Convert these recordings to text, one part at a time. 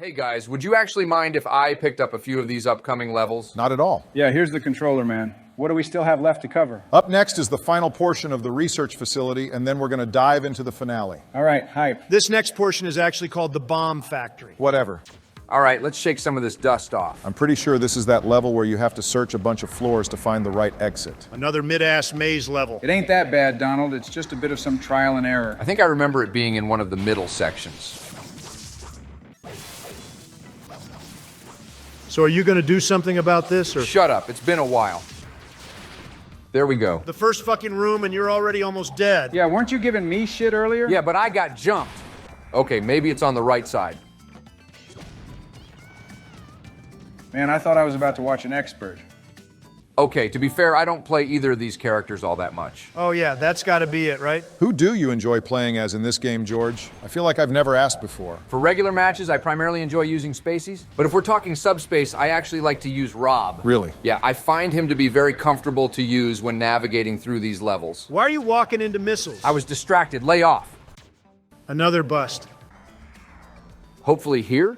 Hey guys, would you actually mind if I picked up a few of these upcoming levels? Not at all. Yeah, here's the controller, man. What do we still have left to cover? Up next is the final portion of the research facility, and then we're going to dive into the finale. All right, hype. This next portion is actually called the bomb factory. Whatever. All right, let's shake some of this dust off. I'm pretty sure this is that level where you have to search a bunch of floors to find the right exit. Another mid-ass maze level. It ain't that bad, Donald. It's just a bit of some trial and error. I think I remember it being in one of the middle sections. So are you going to do something about this, or? Shut up, it's been a while. There we go. The first fucking room and you're already almost dead. Yeah, weren't you giving me shit earlier? Yeah, but I got jumped. Okay, maybe it's on the right side. Man, I thought I was about to watch an expert. Okay, to be fair, I don't play either of these characters all that much. Oh yeah, that's got to be it, right? Who do you enjoy playing as in this game, George? I feel like I've never asked before. For regular matches, I primarily enjoy using Spaceys, but if we're talking Subspace, I actually like to use Rob. Really? Yeah, I find him to be very comfortable to use when navigating through these levels. Why are you walking into missiles? I was distracted, lay off. Another bust. Hopefully here?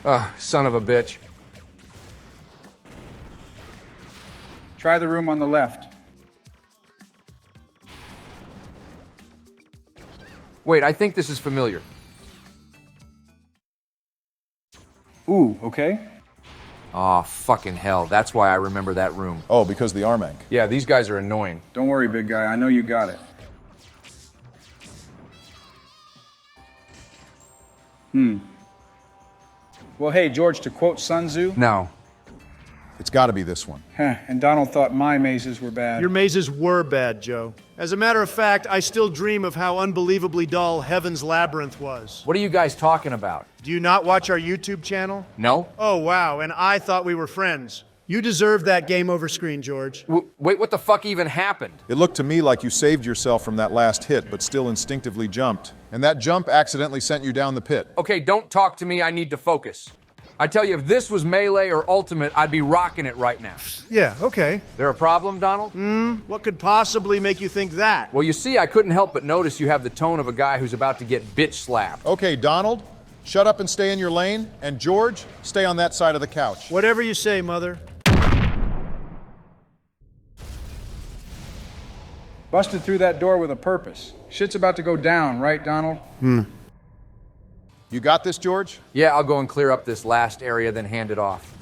Ugh, son of a bitch. Try the room on the left. Wait, I think this is familiar. Ooh, okay. Aw, fucking hell, that's why I remember that room. Oh, because the Armank. Yeah, these guys are annoying. Don't worry, big guy. I know you got it. Well, hey, George, to quote Sun Tzu, No. It's got to be this one. and Donald thought my mazes were bad. Your mazes were bad, Joe. As a matter of fact, I still dream of how unbelievably dull Heaven's Labyrinth was. What are you guys talking about? Do you not watch our YouTube channel? No? Oh wow, and I thought we were friends. You deserved that game over screen, George. Wait, what the fuck even happened? It looked to me like you saved yourself from that last hit, but still instinctively jumped. And that jump accidentally sent you down the pit. Okay, don't talk to me, I need to focus. I tell you, if this was Melee or Ultimate, I'd be rocking it right now. Yeah, okay. There a problem, Donald? What could possibly make you think that? Well, you see, I couldn't help but notice you have the tone of a guy who's about to get bitch slapped. Okay, Donald, shut up and stay in your lane. And George, stay on that side of the couch. Whatever you say, Mother. Busted through that door with a purpose. Shit's about to go down, right, Donald? You got this, George? Yeah, I'll go and clear up this last area, then hand it off.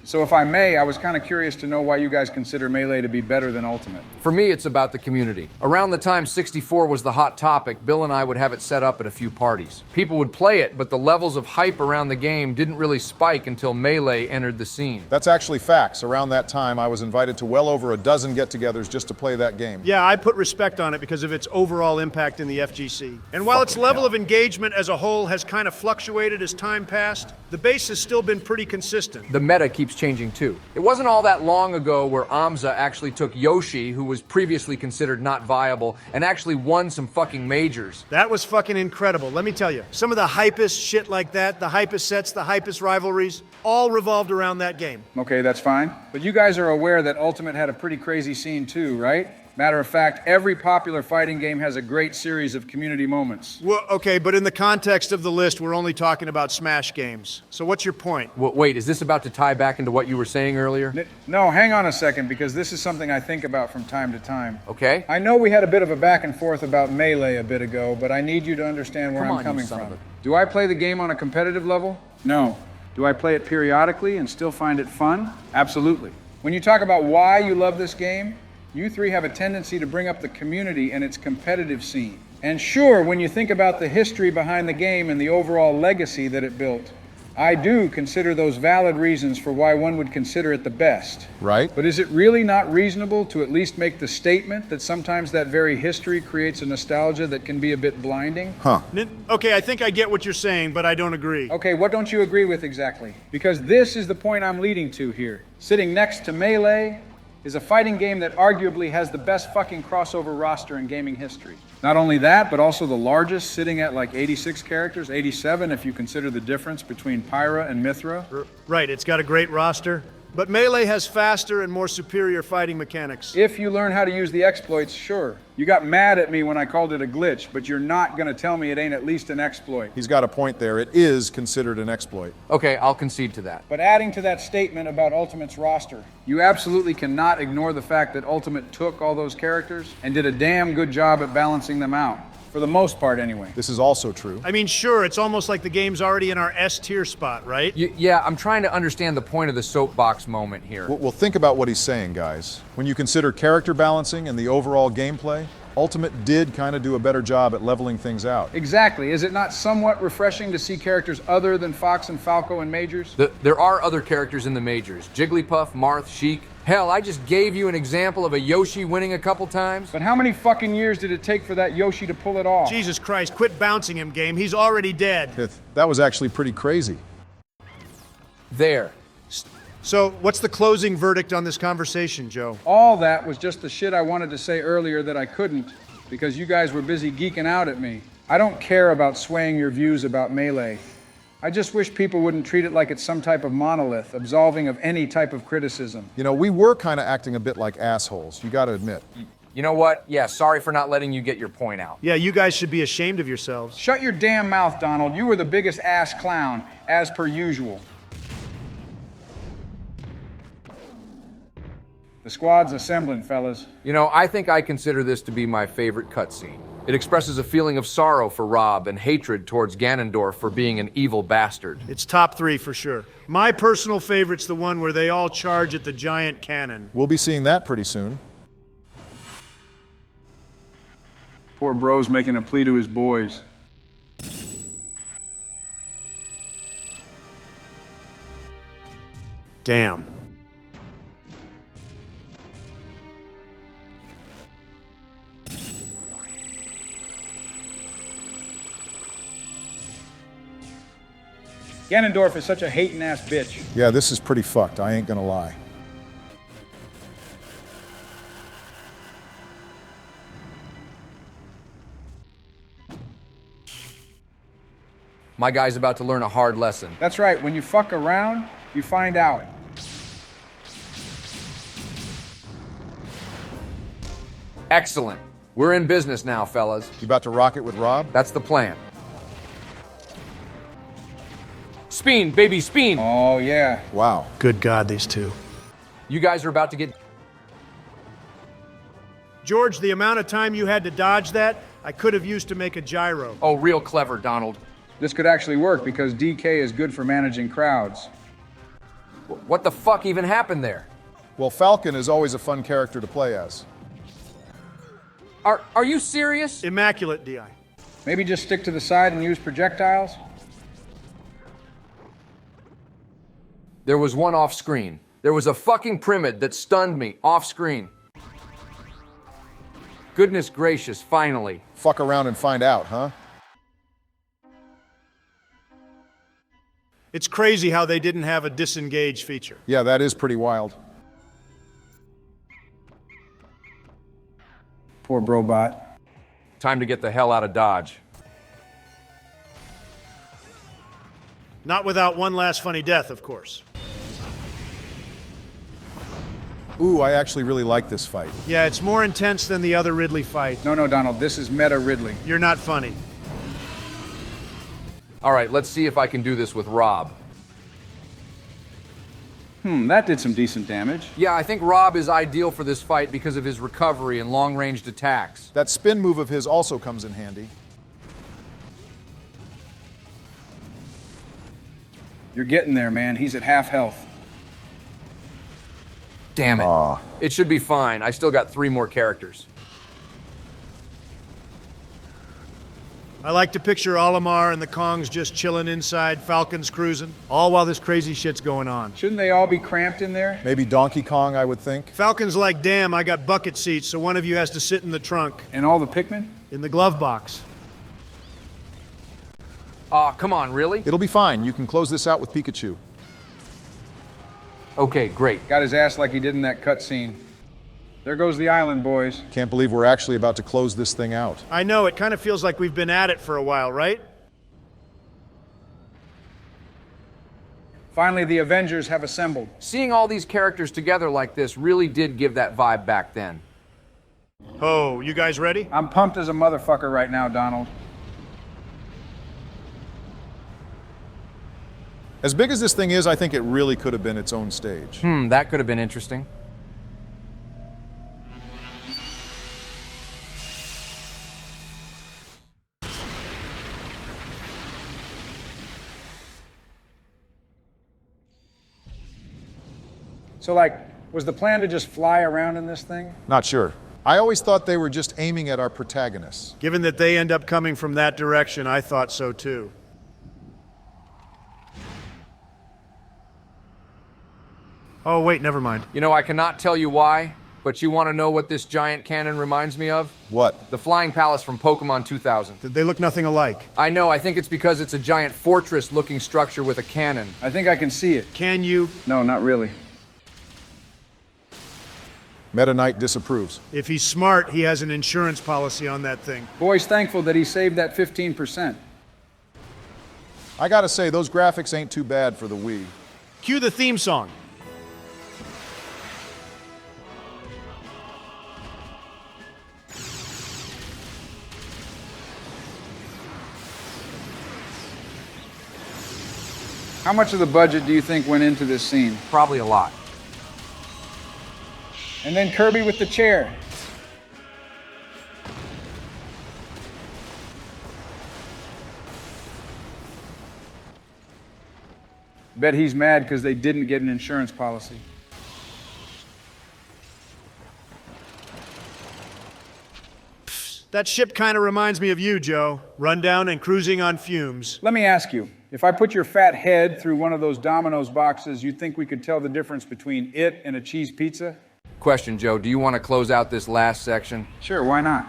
So if I may, I was kind of curious to know why you guys consider Melee to be better than Ultimate. For me, it's about the community. Around the time 64 was the hot topic, Bill and I would have it set up at a few parties. People would play it, but the levels of hype around the game didn't really spike until Melee entered the scene. That's actually facts. Around that time, I was invited to well over a dozen get-togethers just to play that game. Yeah, I put respect on it because of its overall impact in the FGC. And while its level of engagement as a whole has kind of fluctuated as time passed, the base has still been pretty consistent. The meta keeps changing too. It wasn't all that long ago where Amza actually took Yoshi, who was previously considered not viable, and actually won some fucking majors. That was fucking incredible, let me tell you. Some of the hypest shit like that, the hypest sets, the hypest rivalries, all revolved around that game. Okay, that's fine. But you guys are aware that Ultimate had a pretty crazy scene too, right? Matter of fact, every popular fighting game has a great series of community moments. Well, okay, but in the context of the list, we're only talking about Smash games. So what's your point? Wait, is this about to tie back into what you were saying earlier? No, hang on a second, because this is something I think about from time to time. Okay. I know we had a bit of a back and forth about Melee a bit ago, but I need you to understand where Come I'm on, you coming son of from. a- Do I play the game on a competitive level? No. Do I play it periodically and still find it fun? Absolutely. When you talk about why you love this game, you three have a tendency to bring up the community and its competitive scene. And sure, when you think about the history behind the game and the overall legacy that it built, I do consider those valid reasons for why one would consider it the best. Right? But is it really not reasonable to at least make the statement that sometimes that very history creates a nostalgia that can be a bit blinding? Huh. Okay, I think I get what you're saying, but I don't agree. Okay, what don't you agree with exactly? Because this is the point I'm leading to here. Sitting next to Melee is a fighting game that arguably has the best fucking crossover roster in gaming history. Not only that, but also the largest, sitting at like 86 characters, 87 if you consider the difference between Pyra and Mithra. Right, it's got a great roster. But Melee has faster and more superior fighting mechanics. If you learn how to use the exploits, sure. You got mad at me when I called it a glitch, but you're not gonna tell me it ain't at least an exploit. He's got a point there. It is considered an exploit. Okay, I'll concede to that. But adding to that statement about Ultimate's roster, you absolutely cannot ignore the fact that Ultimate took all those characters and did a damn good job at balancing them out. For the most part, anyway. This is also true. I mean, sure, it's almost like the game's already in our S tier spot, right? Yeah, I'm trying to understand the point of the soapbox moment here. Well, think about what he's saying, guys. When you consider character balancing and the overall gameplay, Ultimate did kind of do a better job at leveling things out. Exactly. Is it not somewhat refreshing to see characters other than Fox and Falco in Majors? There are other characters in the majors. Jigglypuff, Marth, Sheik. Hell, I just gave you an example of a Yoshi winning a couple times. But how many fucking years did it take for that Yoshi to pull it off? Jesus Christ, quit bouncing him, game. He's already dead. That was actually pretty crazy. There. So, what's the closing verdict on this conversation, Joe? All that was just the shit I wanted to say earlier that I couldn't because you guys were busy geeking out at me. I don't care about swaying your views about Melee. I just wish people wouldn't treat it like it's some type of monolith, absolving of any type of criticism. You know, we were kind of acting a bit like assholes, you gotta admit. You know what? Yeah, sorry for not letting you get your point out. Yeah, you guys should be ashamed of yourselves. Shut your damn mouth, Donald. You were the biggest ass clown, as per usual. The squad's assembling, fellas. You know, I think I consider this to be my favorite cutscene. It expresses a feeling of sorrow for Rob and hatred towards Ganondorf for being an evil bastard. It's top 3 for sure. My personal favorite's the one where they all charge at the giant cannon. We'll be seeing that pretty soon. Poor bro's making a plea to his boys. Damn. Ganondorf is such a hating ass bitch. Yeah, this is pretty fucked, I ain't gonna lie. My guy's about to learn a hard lesson. That's right, when you fuck around, you find out. Excellent. We're in business now, fellas. You about to rock it with Rob? That's the plan. Spin, baby, spin! Oh, yeah. Wow. Good God, these two. You guys are about to get... George, the amount of time you had to dodge that, I could have used to make a gyro. Oh, real clever, Donald. This could actually work because DK is good for managing crowds. What the fuck even happened there? Well, Falcon is always a fun character to play as. Are you serious? Immaculate, DI. Maybe just stick to the side and use projectiles? There was one off screen. There was a fucking Primid that stunned me off screen. Goodness gracious, finally. Fuck around and find out, huh? It's crazy how they didn't have a disengage feature. Yeah, that is pretty wild. Poor Brobot. Time to get the hell out of Dodge. Not without one last funny death, of course. Ooh, I actually really like this fight. Yeah, it's more intense than the other Ridley fight. No, Donald, this is Meta Ridley. You're not funny. All right, let's see if I can do this with Rob. That did some decent damage. Yeah, I think Rob is ideal for this fight because of his recovery and long-ranged attacks. That spin move of his also comes in handy. You're getting there, man. He's at half health. Damn it. Aw. It should be fine. I still got 3 more characters. I like to picture Olimar and the Kongs just chilling inside, Falcons cruising, all while this crazy shit's going on. Shouldn't they all be cramped in there? Maybe Donkey Kong, I would think. Falcon's like, damn, I got bucket seats, so one of you has to sit in the trunk, And all the Pikmin? in the glove box. Aw, come on, really? It'll be fine. You can close this out with Pikachu. Okay, great. Got his ass like he did in that cutscene. There goes the island, boys. Can't believe we're actually about to close this thing out. I know, it kind of feels like we've been at it for a while, right? Finally, the Avengers have assembled. Seeing all these characters together like this really did give that vibe back then. Oh, you guys ready? I'm pumped as a motherfucker right now, Donald. As big as this thing is, I think it really could have been its own stage. That could have been interesting. So, like, was the plan to just fly around in this thing? Not sure. I always thought they were just aiming at our protagonists. Given that they end up coming from that direction, I thought so too. Oh, wait, never mind. You know, I cannot tell you why, but you want to know what this giant cannon reminds me of? What? The Flying Palace from Pokemon 2000. They look nothing alike. I know, I think it's because it's a giant fortress-looking structure with a cannon. I think I can see it. Can you? No, not really. Meta Knight disapproves. If he's smart, he has an insurance policy on that thing. Boy's thankful that he saved that 15%. I gotta say, those graphics ain't too bad for the Wii. Cue the theme song. How much of the budget do you think went into this scene? Probably a lot. And then Kirby with the chair. Bet he's mad because they didn't get an insurance policy. That ship kind of reminds me of you, Joe. Rundown and cruising on fumes. Let me ask you, if I put your fat head through one of those Domino's boxes, you think we could tell the difference between it and a cheese pizza? Question, Joe, do you want to close out this last section? Sure, why not?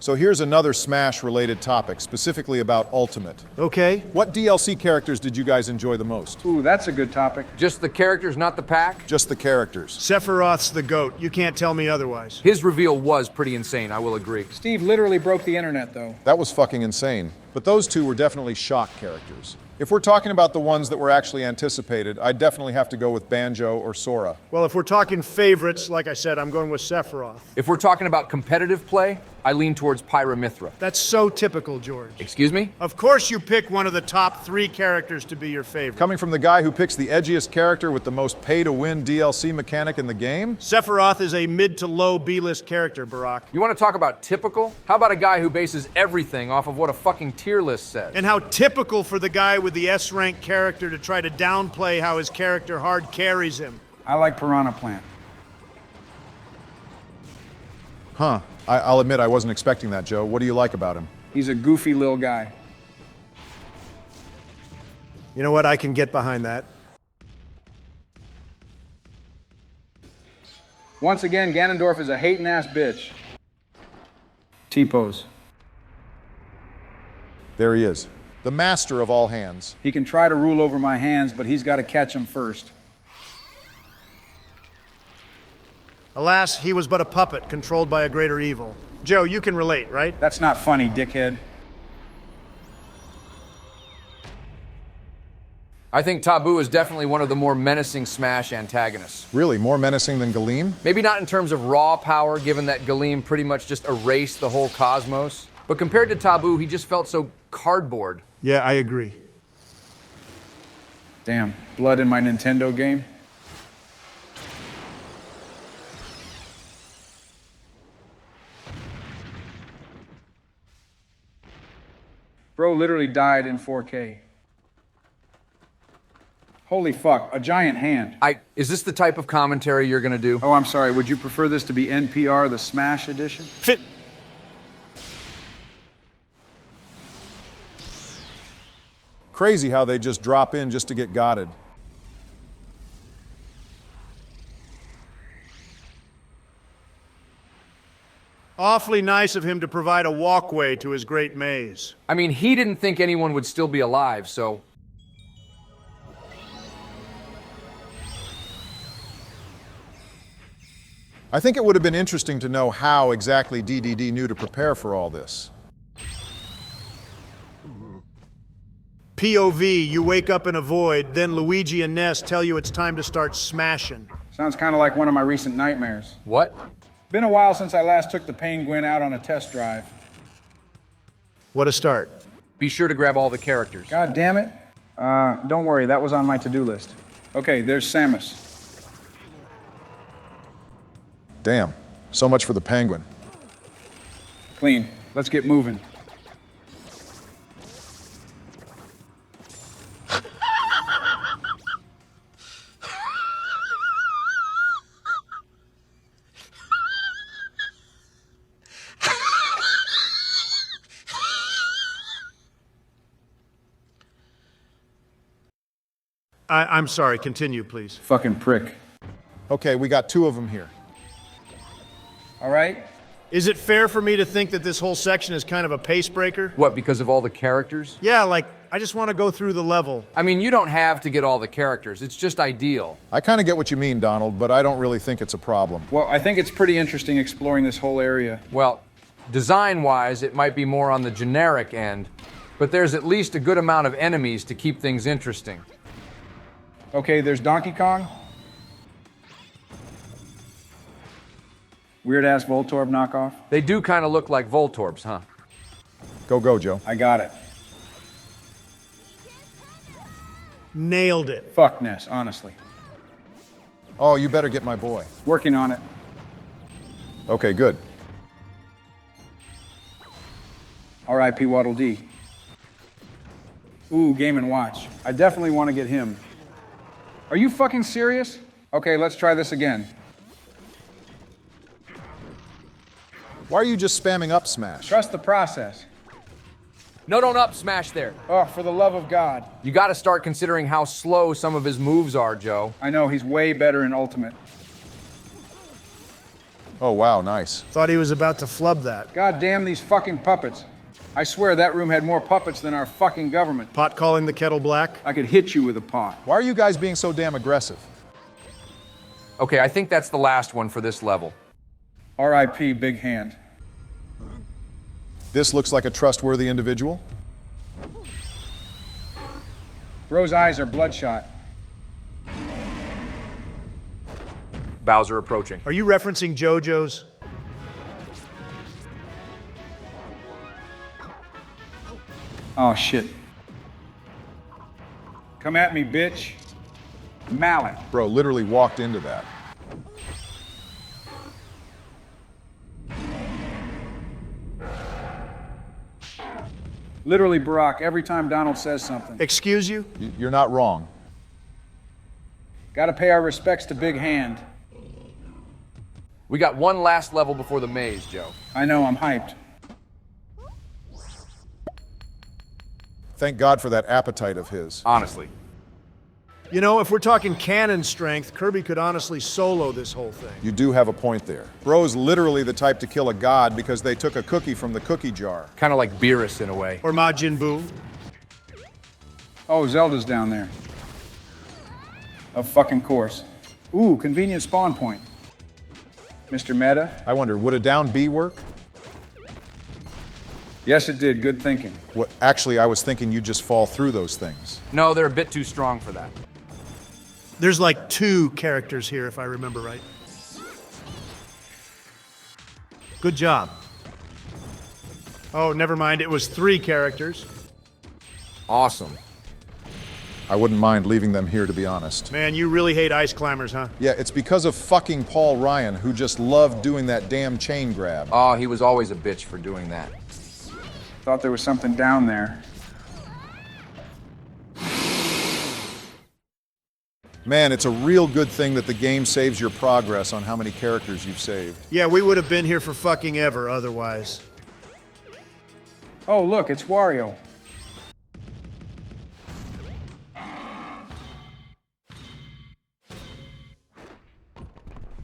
So here's another Smash-related topic, specifically about Ultimate. Okay. What DLC characters did you guys enjoy the most? Ooh, that's a good topic. Just the characters, not the pack? Just the characters. Sephiroth's the GOAT. You can't tell me otherwise. His reveal was pretty insane, I will agree. Steve literally broke the internet, though. That was fucking insane. But those two were definitely shock characters. If we're talking about the ones that were actually anticipated, I'd definitely have to go with Banjo or Sora. Well, if we're talking favorites, like I said, I'm going with Sephiroth. If we're talking about competitive play, I lean towards Pyra/Mythra. That's so typical, George. Excuse me? Of course you pick one of the top 3 characters to be your favorite. Coming from the guy who picks the edgiest character with the most pay-to-win DLC mechanic in the game? Sephiroth is a mid to low B-list character, Barack. You want to talk about typical? How about a guy who bases everything off of what a fucking tier list says? And how typical for the guy with the S-rank character to try to downplay how his character hard carries him. I like Piranha Plant. Huh. I'll admit I wasn't expecting that, Joe. What do you like about him? He's a goofy little guy. You know what? I can get behind that. Once again, Ganondorf is a hating-ass bitch. T-pose. There he is. The master of all hands. He can try to rule over my hands, but he's got to catch them first. Alas, he was but a puppet controlled by a greater evil. Joe, you can relate, right? That's not funny, dickhead. I think Tabuu is definitely one of the more menacing Smash antagonists. Really, more menacing than Galeem? Maybe not in terms of raw power, given that Galeem pretty much just erased the whole cosmos. But compared to Tabuu, he just felt so cardboard. Yeah, I agree. Damn, blood in my Nintendo game? Bro literally died in 4K. Holy fuck, a giant hand. Is this the type of commentary you're gonna do? Oh, I'm sorry, would you prefer this to be NPR, the Smash edition? Fit. Crazy how they just drop in just to get gotted. Awfully nice of him to provide a walkway to his great maze. I mean, he didn't think anyone would still be alive, so... I think it would have been interesting to know how exactly DDD knew to prepare for all this. POV, you wake up in a void, then Luigi and Ness tell you it's time to start smashing. Sounds kind of like one of my recent nightmares. What? Been a while since I last took the Penguin out on a test drive. What a start. Be sure to grab all the characters. God damn it. Don't worry, that was on my to-do list. Okay, there's Samus. Damn. So much for the Penguin. Clean. Let's get moving. I'm sorry, continue, please. Fucking prick. Okay, we got 2 of them here. All right? Is it fair for me to think that this whole section is kind of a pace breaker? What, because of all the characters? Yeah, like, I just want to go through the level. I mean, you don't have to get all the characters. It's just ideal. I kind of get what you mean, Donald, but I don't really think it's a problem. Well, I think it's pretty interesting exploring this whole area. Well, design-wise, it might be more on the generic end, but there's at least a good amount of enemies to keep things interesting. Okay, there's Donkey Kong. Weird-ass Voltorb knockoff. They do kind of look like Voltorbs, huh? Go, Joe. I got it. Nailed it. Fuck Ness, honestly. Oh, you better get my boy. Working on it. Okay, good. R.I.P. Waddle Dee. Ooh, Game & Watch. I definitely want to get him. Are you fucking serious? Okay, let's try this again. Why are you just spamming up smash? Trust the process. No, don't up smash there. Oh, for the love of God. You got to start considering how slow some of his moves are, Joe. I know, he's way better in Ultimate. Oh, wow, nice. Thought he was about to flub that. God damn these fucking puppets. I swear that room had more puppets than our fucking government. Pot calling the kettle black? I could hit you with a pot. Why are you guys being so damn aggressive? Okay, I think that's the last one for this level. R.I.P. Big Hand. This looks like a trustworthy individual. Bro's eyes are bloodshot. Bowser approaching. Are you referencing JoJo's? Oh, shit. Come at me, bitch. Mallet. Bro, literally walked into that. Literally, Barack, every time Donald says something. Excuse you? You're not wrong. Gotta pay our respects to Big Hand. We got one last level before the maze, Joe. I know, I'm hyped. Thank God for that appetite of his. Honestly. You know, if we're talking cannon strength, Kirby could honestly solo this whole thing. You do have a point there. Bro's literally the type to kill a god because they took a cookie from the cookie jar. Kind of like Beerus in a way. Or Majin Buu. Oh, Zelda's down there. Of fucking course. Ooh, convenient spawn point. Mr. Meta? I wonder, would a down B work? Yes, it did. Good thinking. What, actually, I was thinking you'd just fall through those things. No, they're a bit too strong for that. There's like 2 characters here, if I remember right. Good job. Oh, never mind. It was 3 characters. Awesome. I wouldn't mind leaving them here, to be honest. Man, you really hate ice climbers, huh? Yeah, it's because of fucking Paul Ryan, who just loved doing that damn chain grab. Oh, he was always a bitch for doing that. Thought there was something down there. Man, it's a real good thing that the game saves your progress on how many characters you've saved. Yeah, we would have been here for fucking ever otherwise. Oh, look, it's Wario.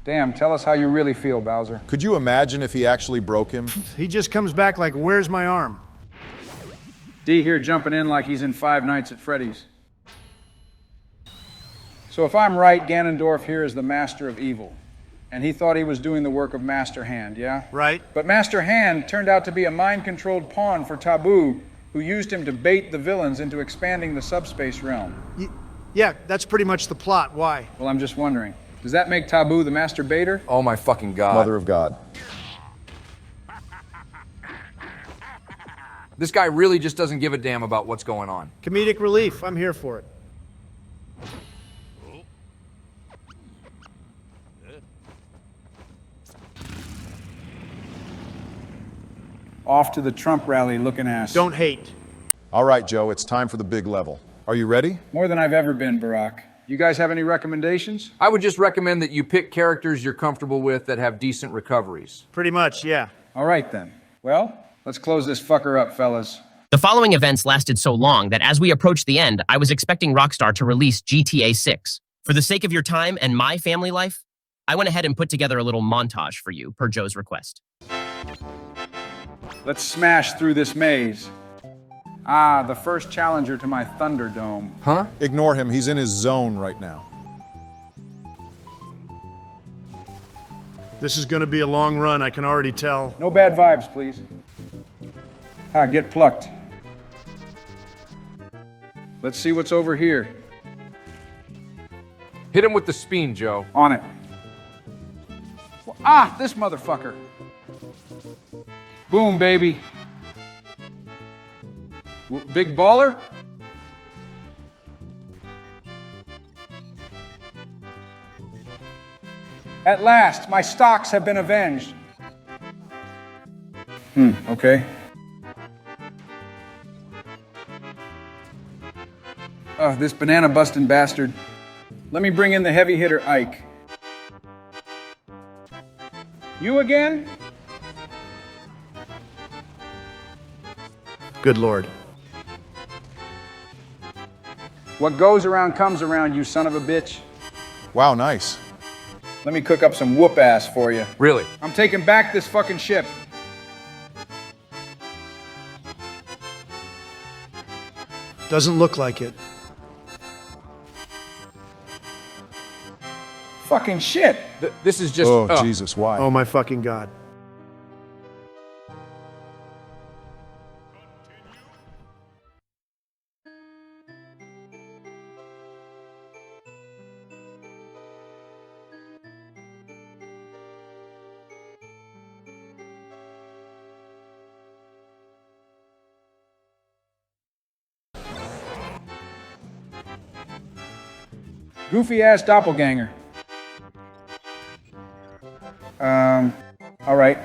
Damn, tell us how you really feel, Bowser. Could you imagine if he actually broke him? He just comes back like, where's my arm? D here jumping in like he's in Five Nights at Freddy's. So if I'm right, Ganondorf here is the master of evil. And he thought he was doing the work of Master Hand, yeah? Right. But Master Hand turned out to be a mind-controlled pawn for Tabuu, who used him to bait the villains into expanding the subspace realm. Yeah, that's pretty much the plot. Why? Well, I'm just wondering, does that make Tabuu the master baiter? Oh my fucking god. Mother of God. This guy really just doesn't give a damn about what's going on. Comedic relief. I'm here for it. Off to the Trump rally looking ass. Don't hate. All right, Joe, it's time for the big level. Are you ready? More than I've ever been, Barack. You guys have any recommendations? I would just recommend that you pick characters you're comfortable with that have decent recoveries. Pretty much, yeah. All right then. Well, let's close this fucker up, fellas. The following events lasted so long that as we approached the end, I was expecting Rockstar to release GTA 6. For the sake of your time and my family life, I went ahead and put together a little montage for you, per Joe's request. Let's smash through this maze. Ah, the first challenger to my Thunderdome. Huh? Ignore him, he's in his zone right now. This is gonna be a long run, I can already tell. No bad vibes, please. Ah, get plucked. Let's see what's over here. Hit him with the speen, Joe. On it. Ah, this motherfucker. Boom, baby. Big baller? At last, my stocks have been avenged. Okay. Oh, this banana busting bastard. Let me bring in the heavy hitter Ike. You again? Good lord. What goes around comes around, you son of a bitch. Wow, nice. Let me cook up some whoop ass for you. Really? I'm taking back this fucking ship. Doesn't look like it. Fucking shit. This is just... Oh, Jesus, why? Oh my fucking god. Goofy ass doppelganger. All right.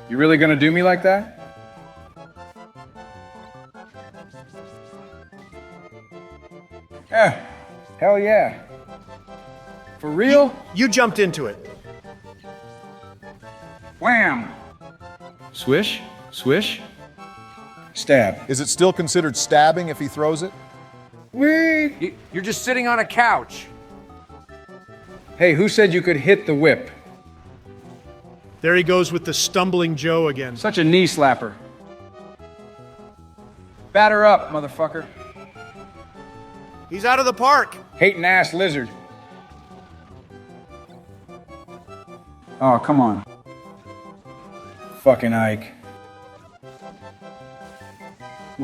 You really gonna do me like that? Yeah, hell yeah. For real? You jumped into it. Wham! Swish, swish, stab. Is it still considered stabbing if he throws it? Whee! You're just sitting on a couch. Hey, who said you could hit the whip? There he goes with the stumbling Joe again. Such a knee slapper. Batter up, motherfucker. He's out of the park. Hating ass lizard. Oh, come on. Fucking Ike.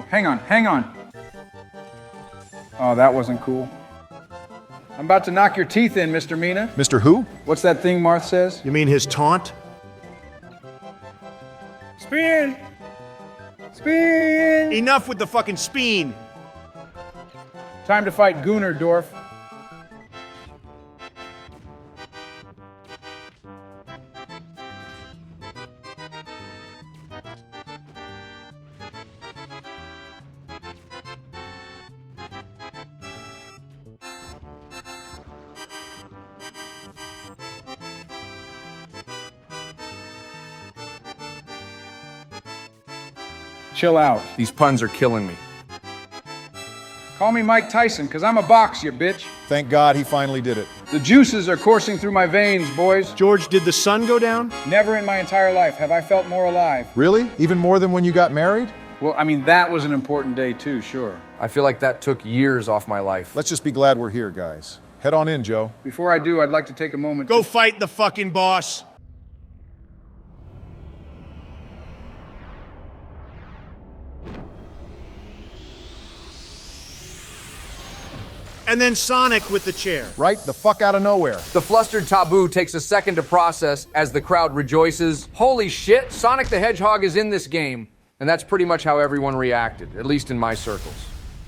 Hang on, hang on. Oh, that wasn't cool. I'm about to knock your teeth in, Mr. Mina. Mr. Who? What's that thing Marth says? You mean his taunt? Spin! Spin! Enough with the fucking speen. Time to fight Gunnar, Dorf. Chill out. These puns are killing me. Call me Mike Tyson, because I'm a box, you bitch. Thank God he finally did it. The juices are coursing through my veins, boys. George, did the sun go down? Never in my entire life have I felt more alive. Really? Even more than when you got married? Well, I mean, that was an important day too, sure. I feel like that took years off my life. Let's just be glad we're here, guys. Head on in, Joe. Before I do, I'd like to take a moment Go fight the fucking boss. and then Sonic with the chair. Right the fuck out of nowhere. The flustered Tabuu takes a second to process as the crowd rejoices. Holy shit, Sonic the Hedgehog is in this game. And that's pretty much how everyone reacted, at least in my circles.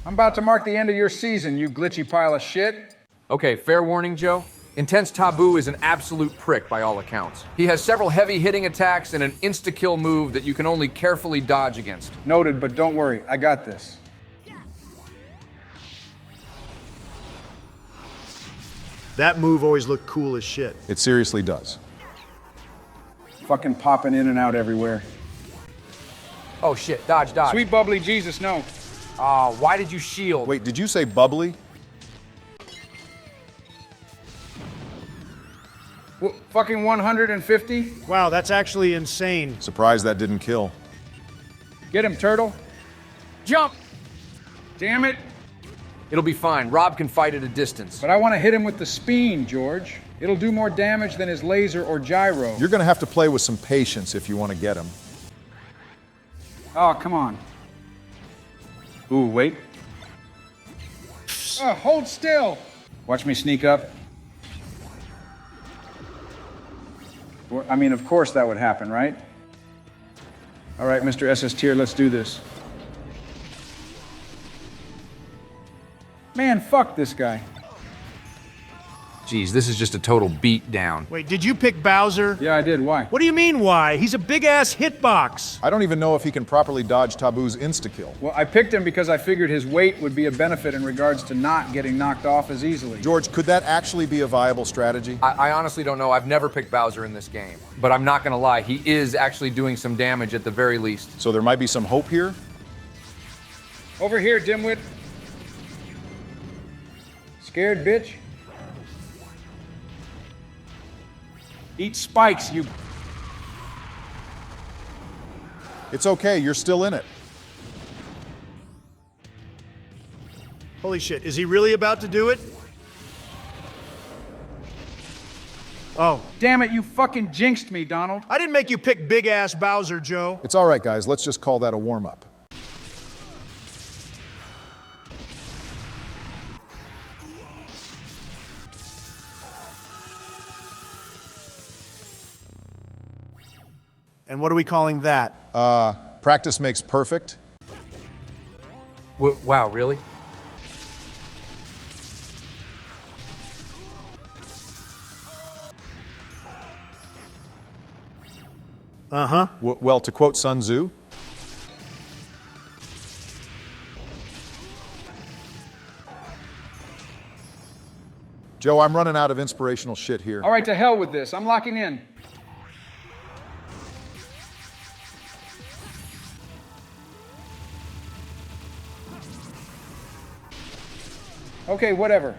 I'm about to mark the end of your season, you glitchy pile of shit. Okay, fair warning, Joe. Intense Tabuu is an absolute prick by all accounts. He has several heavy hitting attacks and an insta-kill move that you can only carefully dodge against. Noted, but don't worry, I got this. That move always looked cool as shit. It seriously does. Fucking popping in and out everywhere. Oh shit, dodge, dodge. Sweet bubbly Jesus, no. Why did you shield? Wait, did you say bubbly? Fucking 150? Wow, that's actually insane. Surprised that didn't kill. Get him, turtle. Jump! Damn it. It'll be fine. Rob can fight at a distance. But I want to hit him with the speen, George. It'll do more damage than his laser or gyro. You're gonna have to play with some patience if you want to get him. Oh, come on. Ooh, wait. Hold still. Watch me sneak up. I mean, of course that would happen, right? All right, Mr. SS Tier, let's do this. Man, fuck this guy. Jeez, this is just a total beat down. Wait, did you pick Bowser? Yeah, I did. Why? What do you mean, why? He's a big-ass hitbox. I don't even know if he can properly dodge Tabuu's insta-kill. Well, I picked him because I figured his weight would be a benefit in regards to not getting knocked off as easily. George, could that actually be a viable strategy? I honestly don't know. I've never picked Bowser in this game. But I'm not gonna lie, he is actually doing some damage at the very least. So there might be some hope here? Over here, dimwit. Scared bitch? Eat spikes, you... It's okay, you're still in it. Holy shit, is he really about to do it? Oh. Damn it, you fucking jinxed me, Donald. I didn't make you pick big-ass Bowser, Joe. It's all right, guys. Let's just call that a warm-up. And what are we calling that? Practice makes perfect. Wow, really? Uh-huh. Well, to quote Sun Tzu, Joe, I'm running out of inspirational shit here. All right, to hell with this. I'm locking in. Okay, whatever.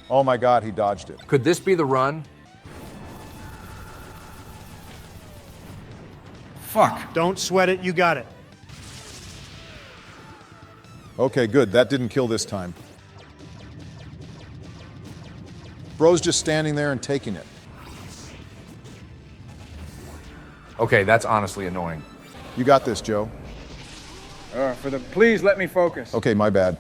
Oh my God, he dodged it. Could this be the run? Fuck. Don't sweat it, you got it. Okay, good. That didn't kill this time. Bro's just standing there and taking it. Okay, that's honestly annoying. You got this, Joe. Please let me focus. Okay, my bad.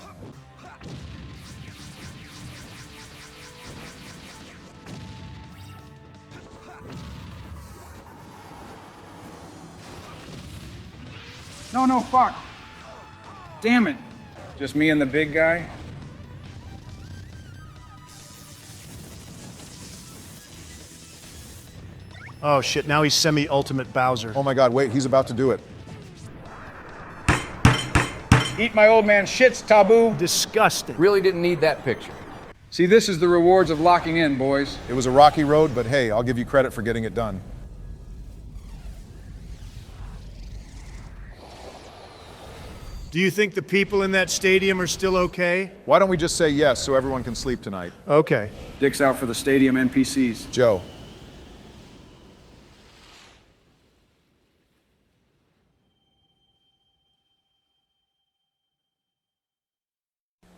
No, fuck. Damn it. Just me and the big guy? Oh shit, now he's semi-ultimate Bowser. Oh my God, wait, he's about to do it. Eat my old man shits, Tabuu. Disgusting. Really didn't need that picture. See, this is the rewards of locking in, boys. It was a rocky road, but hey, I'll give you credit for getting it done. Do you think the people in that stadium are still okay? Why don't we just say yes so everyone can sleep tonight? Okay. Dick's out for the stadium NPCs. Joe.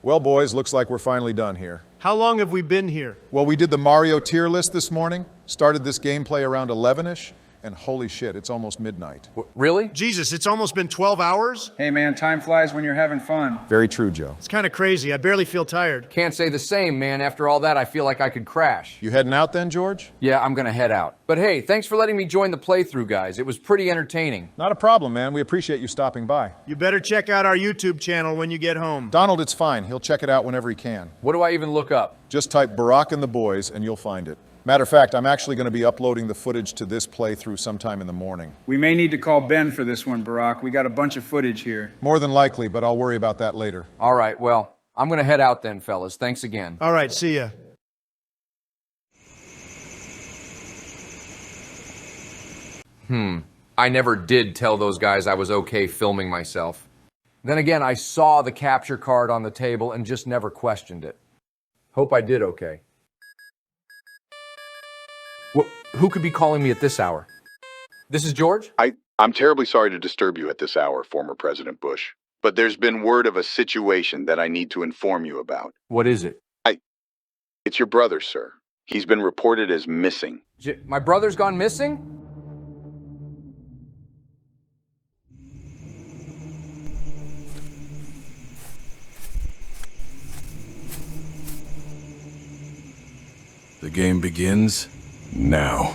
Well, boys, looks like we're finally done here. How long have we been here? Well, we did the Mario tier list this morning, started this gameplay around 11-ish, and holy shit, it's almost midnight. Really? Jesus, it's almost been 12 hours? Hey man, time flies when you're having fun. Very true, Joe. It's kind of crazy. I barely feel tired. Can't say the same, man. After all that, I feel like I could crash. You heading out then, George? Yeah, I'm gonna head out. But hey, thanks for letting me join the playthrough, guys. It was pretty entertaining. Not a problem, man. We appreciate you stopping by. You better check out our YouTube channel when you get home. Donald, it's fine. He'll check it out whenever he can. What do I even look up? Just type Barack and the Boys and you'll find it. Matter of fact, I'm actually going to be uploading the footage to this playthrough sometime in the morning. We may need to call Ben for this one, Barack. We got a bunch of footage here. More than likely, but I'll worry about that later. All right, well, I'm gonna head out then, fellas. Thanks again. All right, see ya. I never did tell those guys I was okay filming myself. Then again, I saw the capture card on the table and just never questioned it. Hope I did okay. Who could be calling me at this hour? This is George? I'm terribly sorry to disturb you at this hour, former President Bush, but there's been word of a situation that I need to inform you about. What is it? It's your brother, sir. He's been reported as missing. My brother's gone missing? The game begins now.